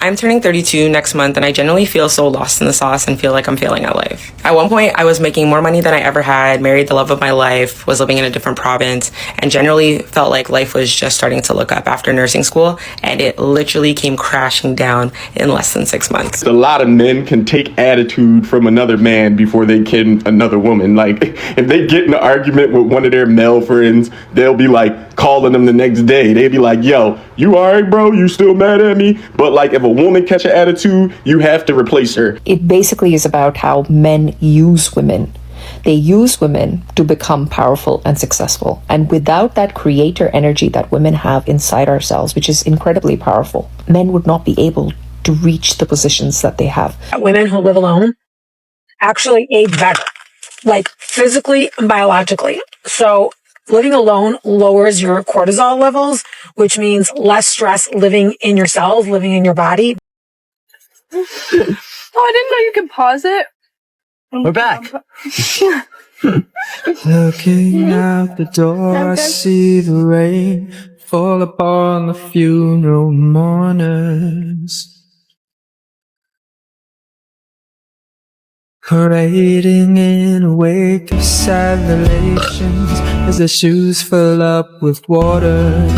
I'm turning 32 next month, and I generally feel so lost in the sauce and feel like I'm failing at life. At one point, I was making more money than I ever had, married the love of my life, was living in a different province, and generally felt like life was just starting to look up after nursing school, and it literally came crashing down in less than 6 months. A lot of men can take attitude from another man before they can another woman. Like, if they get in an argument with one of their male friends, they'll be like calling them the next day. They'd be like, yo, you all right, bro? You still mad at me? But like, if a woman catch an attitude, you have to replace her. It basically is about how men use women. They use women to become powerful and successful. And without that creator energy that women have inside ourselves, which is incredibly powerful, men would not be able to reach the positions that they have. Women who live alone actually age better, like physically and biologically. So living alone lowers your cortisol levels, which means less stress living in your cells, living in your body. Oh, I didn't know you could pause it. We're back. Looking out the door, I see the rain fall upon the funeral mourners, parading in a wake of sad relations as their shoes fill up with water.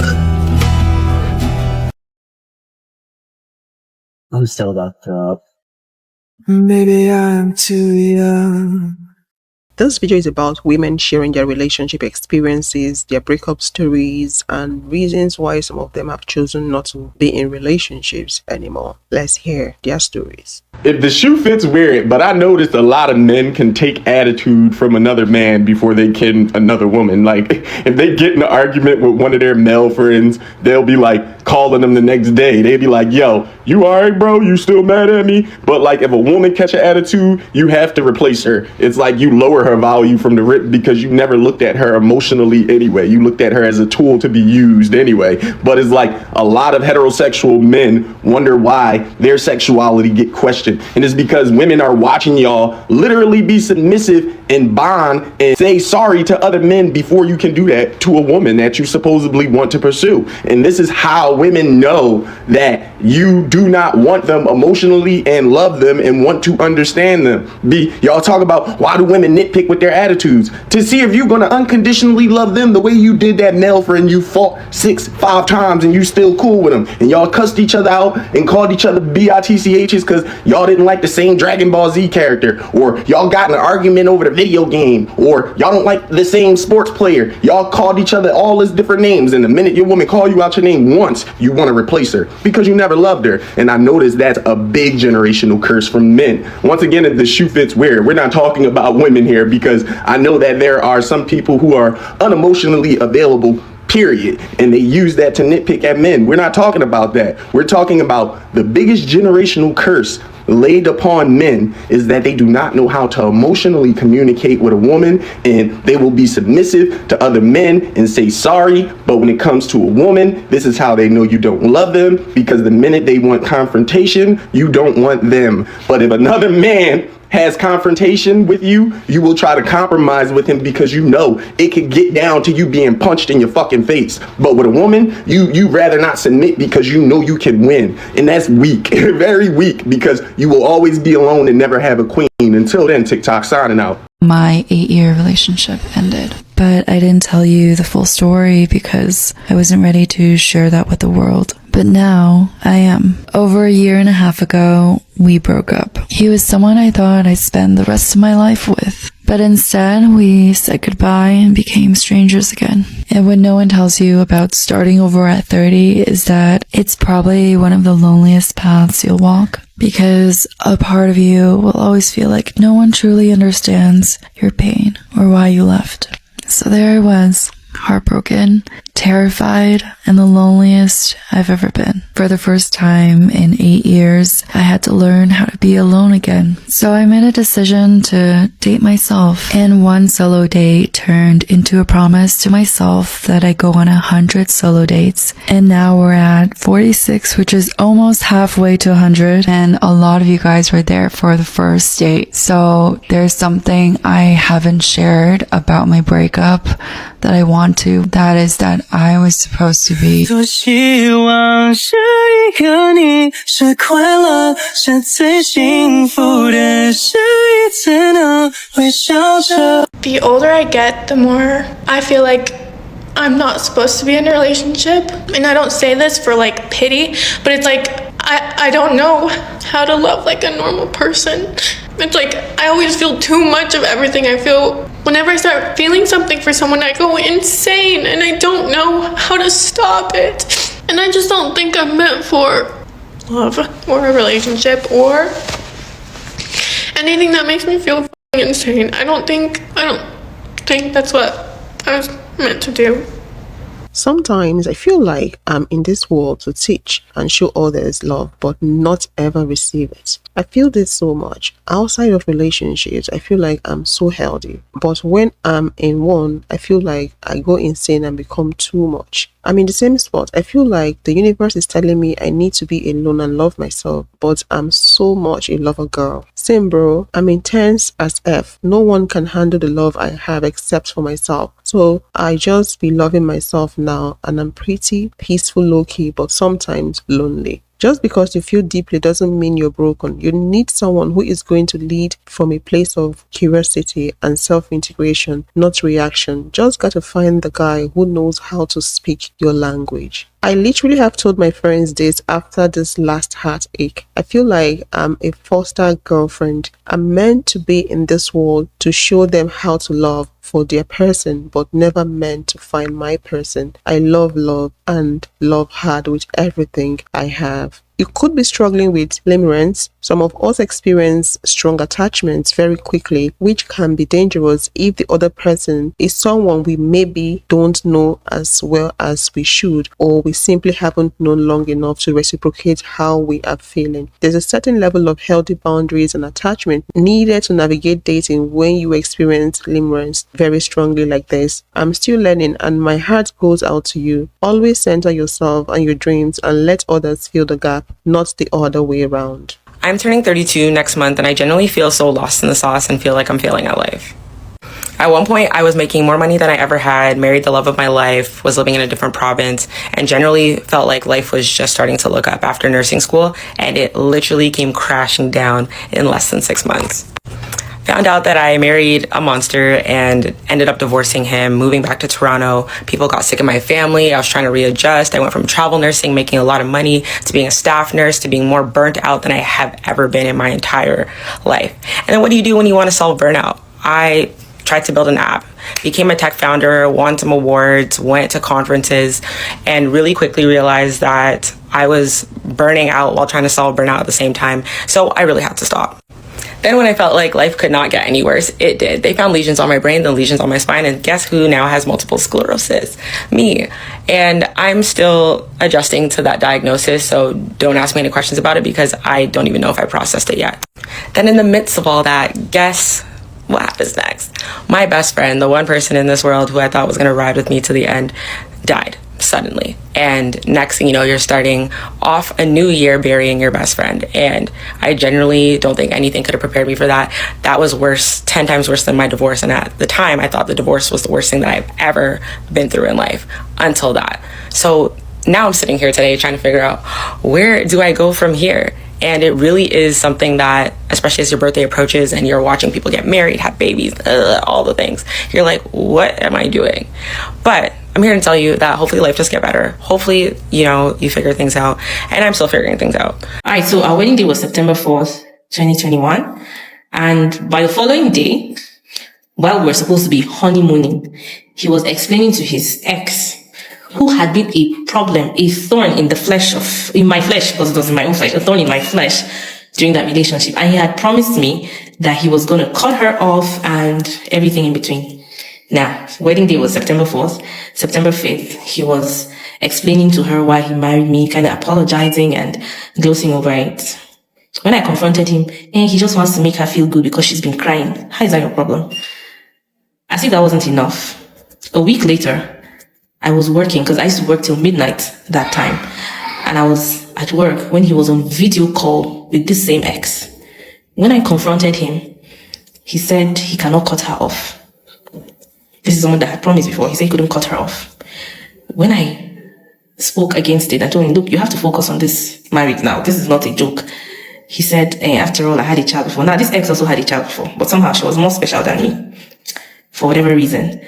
I'm still about to throw up. Maybe I'm too young. This video is about women sharing their relationship experiences, their breakup stories, and reasons why some of them have chosen not to be in relationships anymore. Let's hear their stories. If the shoe fits, wear it. But I noticed a lot of men can take attitude from another man before they can another woman. Like, if they get in an argument with one of their male friends, they'll be like calling them the next day. They'd be like, yo, you all right, bro? You still mad at me? But like, if a woman catch an attitude, you have to replace her. It's like you lower her value from the rip because you never looked at her emotionally anyway. You looked at her as a tool to be used anyway. But it's like a lot of heterosexual men wonder why their sexuality get questioned. And it's because women are watching y'all literally be submissive and bond and say sorry to other men before you can do that to a woman that you supposedly want to pursue. And this is how women know that you do not want them emotionally and love them and want to understand them. Y'all talk about why do women nitpick with their attitudes? To see if you're going to unconditionally love them the way you did that male friend you fought 5 times and you still cool with them. And y'all cussed each other out and called each other bitchs because y'all didn't like the same Dragon Ball Z character, or y'all got in an argument over the video game, or y'all don't like the same sports player. Y'all called each other all these different names, and the minute your woman call you out your name once, you want to replace her because you never loved her. And I noticed that's a big generational curse from men. Once again, if the shoe fits, wear it. We're not talking about women here because I know that there are some people who are unemotionally available, period, and they use that to nitpick at men. We're not talking about that. We're talking about the biggest generational curse laid upon men is that they do not know how to emotionally communicate with a woman, and they will be submissive to other men and say sorry. But when it comes to a woman, this is how they know you don't love them, because the minute they want confrontation, you don't want them. But if another man has confrontation with you, you will try to compromise with him because you know it could get down to you being punched in your fucking face. But with a woman, you rather not submit because you know you can win. And that's weak, very weak, because you will always be alone and never have a queen. Until then, TikTok signing out. My 8-year relationship ended, but I didn't tell you the full story because I wasn't ready to share that with the world. But now I am. Over a year and a half ago, we broke up. He was someone I thought I'd spend the rest of my life with. But instead, we said goodbye and became strangers again. And what no one tells you about starting over at 30 is that it's probably one of the loneliest paths you'll walk, because a part of you will always feel like no one truly understands your pain or why you left. So there I was, heartbroken, terrified, and the loneliest I've ever been. For the first time in 8 years, I had to learn how to be alone again. So I made a decision to date myself, and one solo date turned into a promise to myself that I go on 100 solo dates. And now we're at 46, which is almost halfway to 100, and a lot of you guys were there for the first date. So there's something I haven't shared about my breakup that I want want to. That is that I was supposed to be. 多希望是一个你，是快乐，是最幸福的，是一次能微笑着。 The older I get, the more I feel like I'm not supposed to be in a relationship. And I don't say this for like pity, but it's like I don't know how to love like a normal person. It's like I always feel too much of everything. I feel whenever I start feeling something for someone, I go insane and I don't know how to stop it. And I just don't think I'm meant for love or a relationship or anything that makes me feel insane. I don't think that's what I was meant to do. Sometimes I feel like I'm in this world to teach and show others love, but not ever receive it. I feel this so much. Outside of relationships, I feel like I'm so healthy. But when I'm in one, I feel like I go insane and become too much. I'm in the same spot. I feel like the universe is telling me I need to be alone and love myself, but I'm so much a lover girl. Same bro, I'm intense as F. No one can handle the love I have except for myself. So I just be loving myself now, and I'm pretty peaceful, low-key, but sometimes lonely. Just because you feel deeply doesn't mean you're broken. You need someone who is going to lead from a place of curiosity and self-integration, not reaction. Just gotta find the guy who knows how to speak your language. I literally have told my friends this after this last heartache. I feel like I'm a foster girlfriend. I'm meant to be in this world to show them how to love for their person, but never meant to find my person. I love and love hard with everything I have. You could be struggling with limerence. Some of us experience strong attachments very quickly, which can be dangerous if the other person is someone we maybe don't know as well as we should, or we simply haven't known long enough to reciprocate how we are feeling. There's a certain level of healthy boundaries and attachment needed to navigate dating when you experience limerence very strongly like this. I'm still learning, and my heart goes out to you. Always center yourself and your dreams and let others fill the gap, not the other way around. I'm turning 32 next month, and I generally feel so lost in the sauce and feel like I'm failing at life. At one point, I was making more money than I ever had, married the love of my life, was living in a different province, and generally felt like life was just starting to look up after nursing school, and it literally came crashing down in less than 6 months. Found out that I married a monster and ended up divorcing him, moving back to Toronto. People got sick in my family. I was trying to readjust. I went from travel nursing, making a lot of money, to being a staff nurse, to being more burnt out than I have ever been in my entire life. And then what do you do when you want to solve burnout? I tried to build an app, became a tech founder, won some awards, went to conferences, and really quickly realized that I was burning out while trying to solve burnout at the same time. So I really had to stop. Then when I felt like life could not get any worse, it did. They found lesions on my brain, then lesions on my spine, and guess who now has multiple sclerosis? Me. And I'm still adjusting to that diagnosis, so don't ask me any questions about it because I don't even know if I processed it yet. Then in the midst of all that, guess what happens next? My best friend, the one person in this world who I thought was going to ride with me to the end, died suddenly. And next thing you know, you're starting off a new year burying your best friend. And I generally don't think anything could have prepared me for that. That was worse, 10 times worse than my divorce. And at the time, I thought the divorce was the worst thing that I've ever been through in life until that. So now I'm sitting here today trying to figure out, where do I go from here? And it really is something that, especially as your birthday approaches and you're watching people get married, have babies, all the things, you're like, what am I doing? But I'm here to tell you that hopefully life does get better. Hopefully, you figure things out. And I'm still figuring things out. All right, so our wedding day was September 4th, 2021. And by the following day, while we were supposed to be honeymooning, he was explaining to his ex, who had been a problem, a thorn in my flesh, because it was in my own flesh, a thorn in my flesh during that relationship. And he had promised me that he was going to cut her off and everything in between. Now, wedding day was September 4th. September 5th, he was explaining to her why he married me, kind of apologizing and glossing over it. When I confronted him, he just wants to make her feel good because she's been crying. How is that your problem? As if that wasn't enough. A week later, I was working because I used to work till midnight that time. And I was at work when he was on video call with this same ex. When I confronted him, he said he cannot cut her off This is someone that I promised before. He said he couldn't cut her off. When I spoke against it, I told him, look, you have to focus on this marriage now. This is not a joke. He said, after all, I had a child before. Now, this ex also had a child before, but somehow she was more special than me for whatever reason.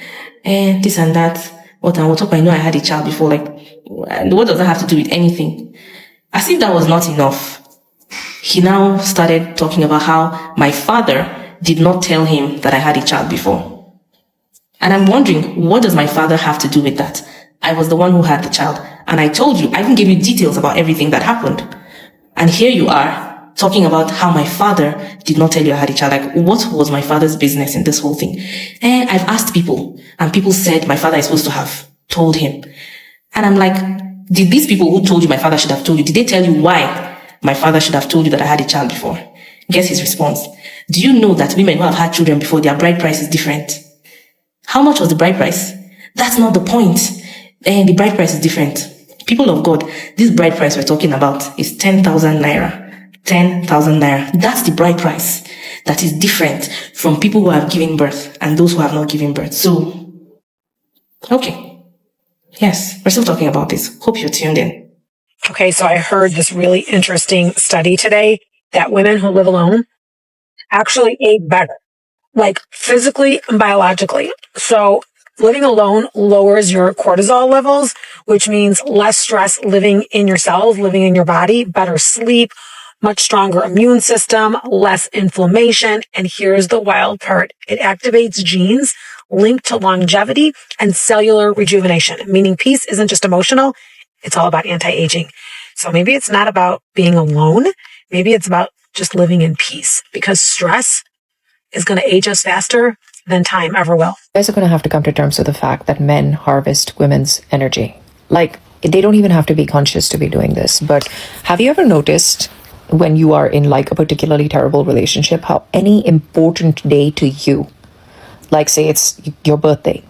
And this and that. What on top, I know I had a child before. Like, what does that have to do with anything? As if that was not enough. He now started talking about how my father did not tell him that I had a child before. And I'm wondering, what does my father have to do with that? I was the one who had the child. And I told you, I even gave you details about everything that happened. And here you are talking about how my father did not tell you I had a child. Like, what was my father's business in this whole thing? And I've asked people, and people said my father is supposed to have told him. And I'm like, did these people who told you my father should have told you, did they tell you why my father should have told you that I had a child before? Guess his response. Do you know that women who have had children before, their bride price is different? How much was the bride price? That's not the point. And the bride price is different. People of God, this bride price we're talking about is 10,000 naira. 10,000 naira. That's the bride price. That is different from people who have given birth and those who have not given birth. So, okay. Yes, we're still talking about this. Hope you're tuned in. Okay, so I heard this really interesting study today that women who live alone actually age better, like physically and biologically. So living alone lowers your cortisol levels, which means less stress living in your cells, living in your body, better sleep, much stronger immune system, less inflammation. And here's the wild part. It activates genes linked to longevity and cellular rejuvenation, meaning peace isn't just emotional. It's all about anti-aging. So maybe it's not about being alone. Maybe it's about just living in peace, because stress is going to age us faster than time ever will. You guys are going to have to come to terms with the fact that men harvest women's energy. Like, they don't even have to be conscious to be doing this. But have you ever noticed when you are in like a particularly terrible relationship, how any important day to you, like say it's your birthday,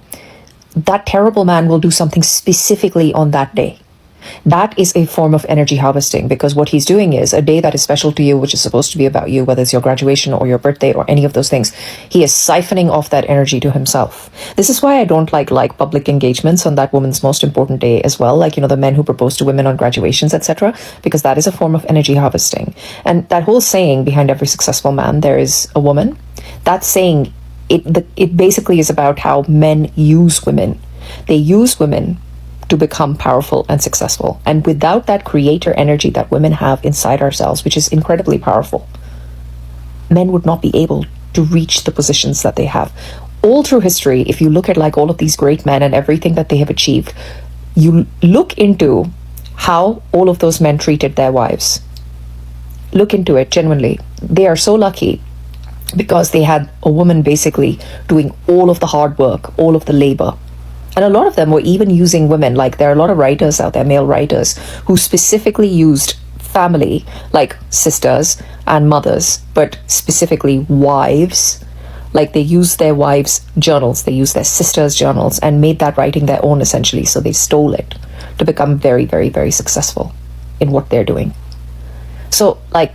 that terrible man will do something specifically on that day? That is a form of energy harvesting, because what he's doing is a day that is special to you, which is supposed to be about you, whether it's your graduation or your birthday or any of those things, he is siphoning off that energy to himself. This is why I don't like public engagements on that woman's most important day as well, like, you know, the men who propose to women on graduations, etc., because that is a form of energy harvesting. And that whole saying, behind every successful man there is a woman, that saying, it basically is about how men use women. They use women to become powerful and successful. And without that creator energy that women have inside ourselves, which is incredibly powerful, men would not be able to reach the positions that they have. All through history, if you look at like all of these great men and everything that they have achieved, you look into how all of those men treated their wives. Look into it genuinely. They are so lucky because they had a woman basically doing all of the hard work, all of the labor. And a lot of them were even using women. Like, there are a lot of writers out there, male writers, who specifically used family, like sisters and mothers, but specifically wives. Like, they used their wives' journals, they used their sisters' journals, and made that writing their own, essentially. So they stole it to become very, very, very successful in what they're doing. So, like,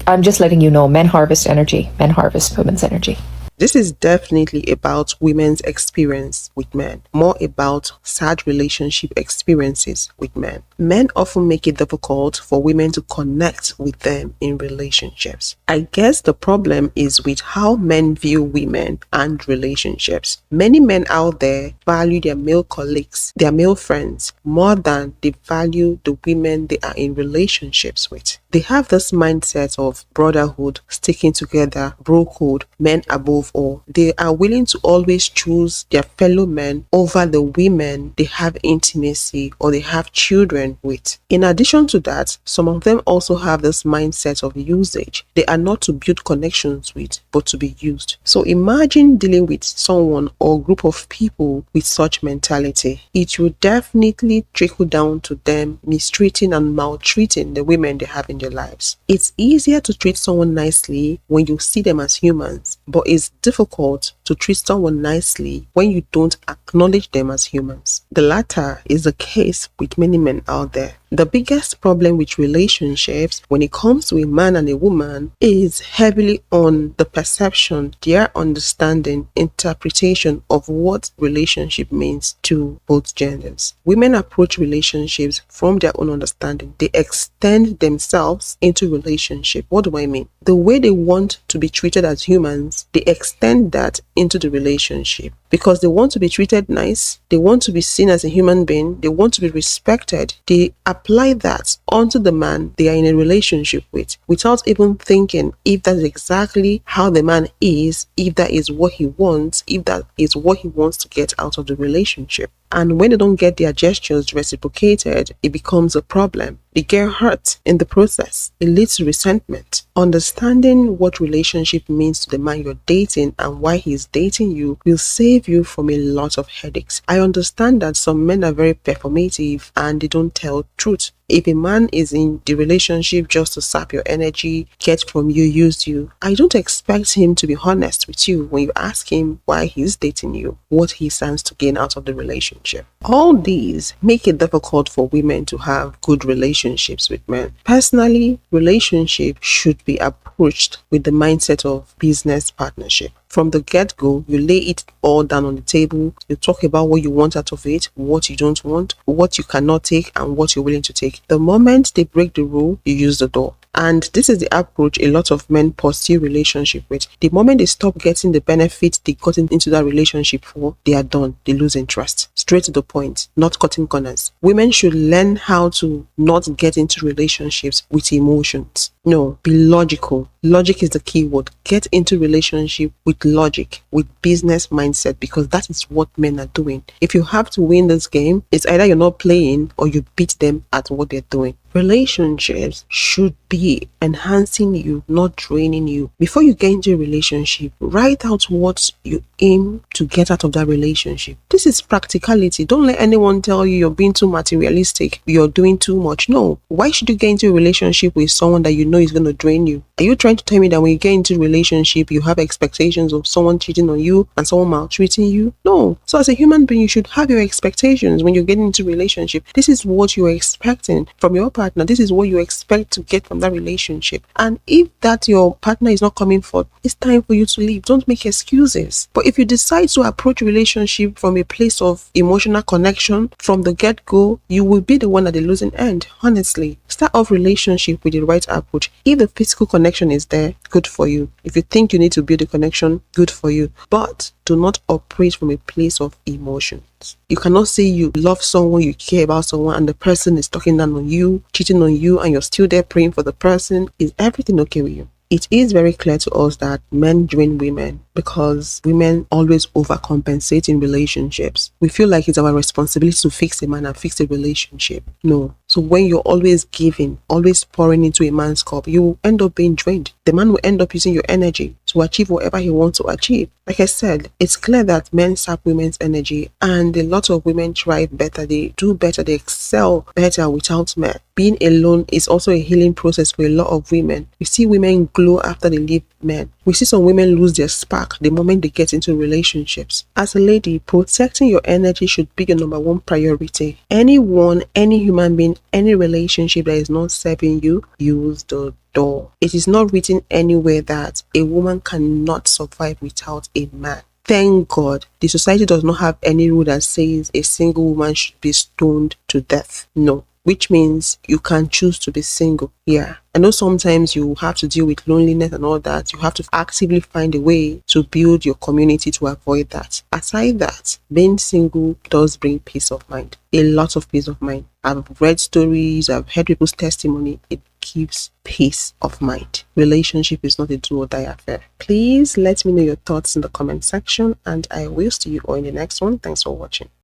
I'm just letting you know, men harvest energy, men harvest women's energy. This is definitely about women's experience with men, more about sad relationship experiences with men. Men often make it difficult for women to connect with them in relationships. I guess the problem is with how men view women and relationships. Many men out there value their male colleagues, their male friends, more than they value the women they are in relationships with. They have this mindset of brotherhood, sticking together, bro code, men above all. They are willing to always choose their fellow men over the women they have intimacy or they have children with. In addition to that, some of them also have this mindset of usage. They are not to build connections with, but to be used. So imagine dealing with someone or group of people with such mentality. It will definitely trickle down to them mistreating and maltreating the women they have in their lives. It's easier to treat someone nicely when you see them as humans, but it's difficult to treat someone nicely when you don't acknowledge them as humans. The latter is the case with many men out there. The biggest problem with relationships when it comes to a man and a woman is heavily on the perception, their understanding, interpretation of what relationship means to both genders. Women approach relationships from their own understanding. They extend themselves into relationship. What do I mean? The way they want to be treated as humans, they extend that into the relationship because they want to be treated nice, they want to be seen as a human being, they want to be respected. They apply that onto the man they are in a relationship with without even thinking if that's exactly how the man is, if that is what he wants, if that is what he wants to get out of the relationship. And when they don't get their gestures reciprocated, it becomes a problem. They get hurt in the process. It leads to resentment. Understanding what relationship means to the man you're dating and why he's dating you will save you from a lot of headaches. I understand that some men are very performative and they don't tell truth. If a man is in the relationship just to sap your energy, get from you, use you, I don't expect him to be honest with you when you ask him why he's dating you, what he stands to gain out of the relationship. All these make it difficult for women to have good relationships with men. Personally, relationship should be approached with the mindset of business partnership. From the get-go, you lay it all down on the table. You talk about what you want out of it, what you don't want, what you cannot take, and what you're willing to take. The moment they break the rule, you use the door. And this is the approach a lot of men pursue relationship with. The moment they stop getting the benefits they got into that relationship for, they are done. They lose interest. Straight to the point, not cutting corners. Women should learn how to not get into relationships with emotions. No, be logical. Logic is the key word. Get into relationship with logic, with business mindset, because that is what men are doing. If you have to win this game, it's either you're not playing or you beat them at what they're doing. Relationships should be enhancing you, not draining you. Before you get into a relationship, write out what you aim to get out of that relationship. This is practicality. Don't let anyone tell you you're being too materialistic, you're doing too much. No. Why should you get into a relationship with someone that you know is going to drain you? Are you trying to tell me that when you get into a relationship, you have expectations of someone cheating on you and someone maltreating you? No. So as a human being, you should have your expectations when you're getting into a relationship. This is what you're expecting from your partner. This is what you expect to get from that relationship. And if that your partner is not coming forth, it's time for you to leave. Don't make excuses. But if you decide to approach a relationship from a place of emotional connection from the get-go, you will be the one at the losing end. Honestly, start off relationship with the right approach. If the physical connection is there, good for you. If you think you need to build a connection, good for you. But do not operate from a place of emotions. You cannot say you love someone, you care about someone, and the person is talking down on you, cheating on you, and you're still there praying for the person. Is everything okay with you? It is very clear to us that men drain women because women always overcompensate in relationships. We feel like it's our responsibility to fix a man and fix a relationship. No. So when you're always giving, always pouring into a man's cup, you will end up being drained. The man will end up using your energy to achieve whatever he wants to achieve. Like I said, it's clear that men sap women's energy, and a lot of women thrive better, they do better, they excel better without men. Being alone is also a healing process for a lot of women. We see women glow after they leave men. We see some women lose their spark the moment they get into relationships. As a lady, protecting your energy should be your number one priority. Anyone, any human being, any relationship that is not serving you, use the door. It is not written anywhere that a woman cannot survive without a man. Thank God, the society does not have any rule that says a single woman should be stoned to death. No. Which means you can choose to be single. Yeah. I know sometimes you have to deal with loneliness and all that. You have to actively find a way to build your community to avoid that. Aside that, being single does bring peace of mind. A lot of peace of mind. I've read stories, I've heard people's testimony. It gives peace of mind. Relationship is not a do or die affair. Please let me know your thoughts in the comment section, and I will see you all in the next one. Thanks for watching.